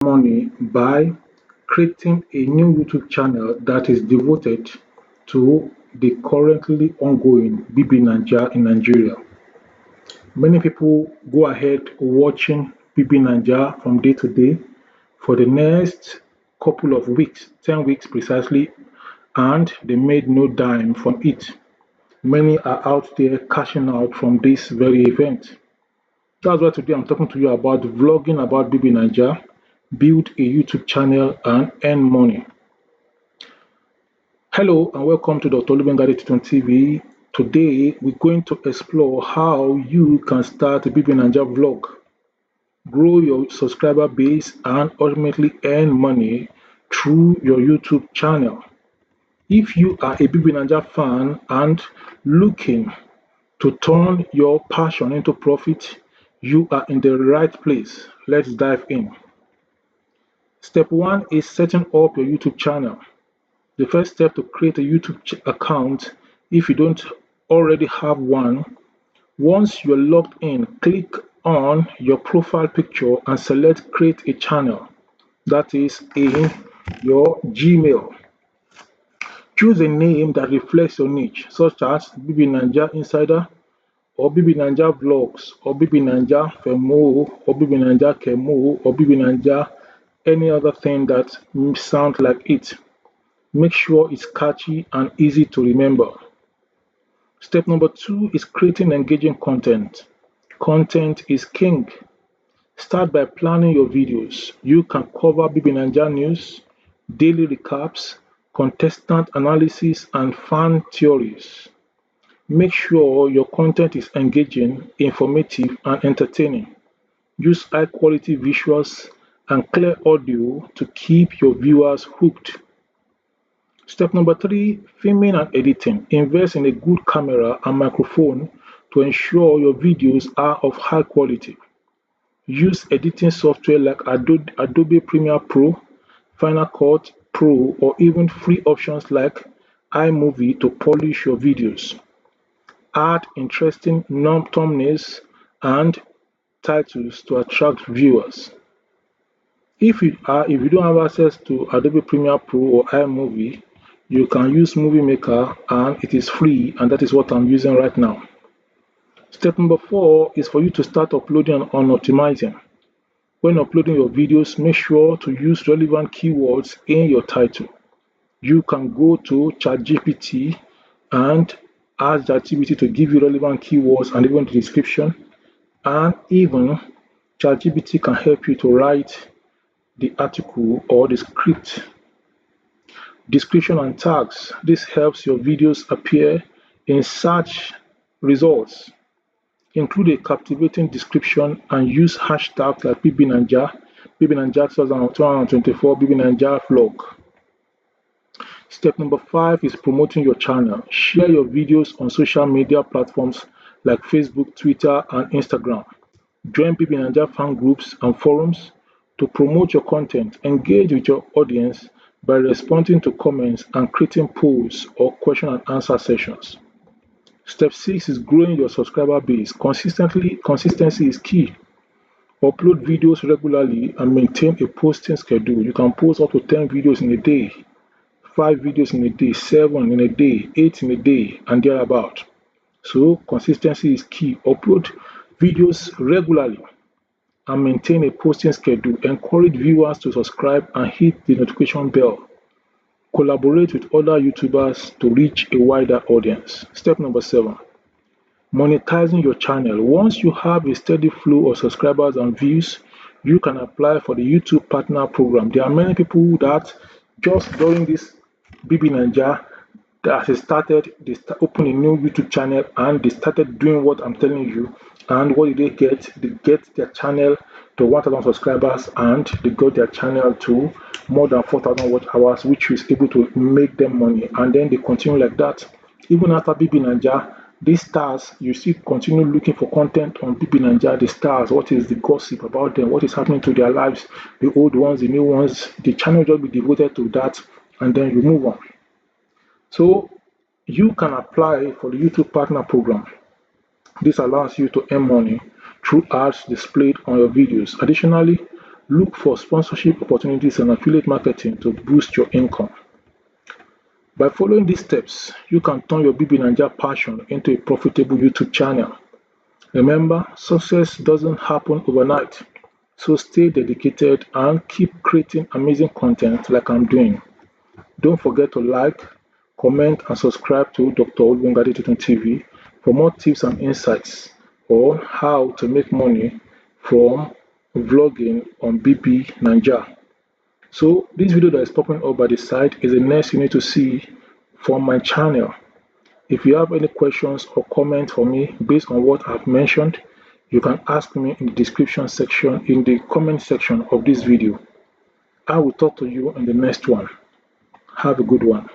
money by creating a new YouTube channel that is devoted to the currently ongoing BB9ja in Nigeria. Many people go ahead watching BB9ja from day to day for the next couple of weeks, 10 weeks precisely, and they made no dime from it. Many are out there cashing out from this very event. That's why today I'm talking to you about vlogging about BB9ja, build a YouTube channel and earn money. Hello and welcome to Dr. BB9ja TV. Today we're going to explore how you can start a BB9ja vlog, grow your subscriber base and ultimately earn money through your YouTube channel. If you are a BB9ja fan and looking to turn your passion into profit, you are in the right place. Let's dive in. Step 1 is setting up your YouTube channel. The first step to create a YouTube account, if you don't already have one, once you're logged in, click on your profile picture and select create a channel. That is in your Gmail. Choose a name that reflects your niche, such as BB9ja Insider, or BB9ja Vlogs, or BB9ja Femo, or BB9ja Kemo, or BB9ja any other thing that sounds like it. Make sure it's catchy and easy to remember. Step number 2 is creating engaging content. Content is king. Start by planning your videos. You can cover BB9ja news, daily recaps, contestant analysis, and fan theories. Make sure your content is engaging, informative, and entertaining. Use high quality visuals and clear audio to keep your viewers hooked. Step number 3, filming and editing. Invest in a good camera and microphone to ensure your videos are of high quality. Use editing software like Adobe Premiere Pro, Final Cut Pro, or even free options like iMovie to polish your videos. Add interesting thumbnails and titles to attract viewers. If you don't have access to Adobe Premiere Pro or iMovie, you can use Movie Maker and it is free, and that is what I'm using right now. Step number 4 is for you to start uploading and optimizing. When uploading your videos, make sure to use relevant keywords in your title. You can go to ChatGPT and ask ChatGPT to give you relevant keywords and even the description, and even ChatGPT can help you to write the article or the script. Description and tags. This helps your videos appear in search results. Include a captivating description and use hashtags like BB9ja, BB9ja 2024, BB9ja vlog. Step number 5 is promoting your channel. Share your videos on social media platforms like Facebook, Twitter, and Instagram. Join BB9ja fan groups and forums to promote your content. Engage with your audience by responding to comments and creating polls or question and answer sessions. Step 6 is growing your subscriber base. Consistency is key. Upload videos regularly and maintain a posting schedule. You can post up to 10 videos in a day, 5 videos in a day, 7 in a day, 8 in a day, and thereabout. So consistency is key. Upload videos regularly and maintain a posting schedule. Encourage viewers to subscribe and hit the notification bell. Collaborate with other YouTubers to reach a wider audience. Step number 7, monetizing your channel. Once you have a steady flow of subscribers and views, you can apply for the YouTube Partner Program. There are many people that just during this BB9ja that has started, they open a new YouTube channel and they started doing what I'm telling you. And what did they get? They get their channel to 1,000 subscribers and they got their channel to more than 4,000 watch hours, which is able to make them money. And then they continue like that. Even after BB9ja, these stars, you still continue looking for content on BB9ja, the stars, what is the gossip about them, what is happening to their lives, the old ones, the new ones. The channel just be devoted to that and then you move on. So you can apply for the YouTube Partner Program. This allows you to earn money through ads displayed on your videos. Additionally, Look for sponsorship opportunities and affiliate marketing to boost your income. By following these steps, you can turn your BBNaija passion into a profitable YouTube channel. Remember, success doesn't happen overnight, so stay dedicated and keep creating amazing content like I'm doing. Don't forget to like, comment, and subscribe to Dr. Olubenga TV for more tips and insights on how to make money from vlogging on BBNaija. So this video that is popping up by the side is the next you need to see from my channel. If you have any questions or comments for me based on what I've mentioned, you can ask me in the description section in the comment section of this video. I will talk to you in the next one. Have a good one.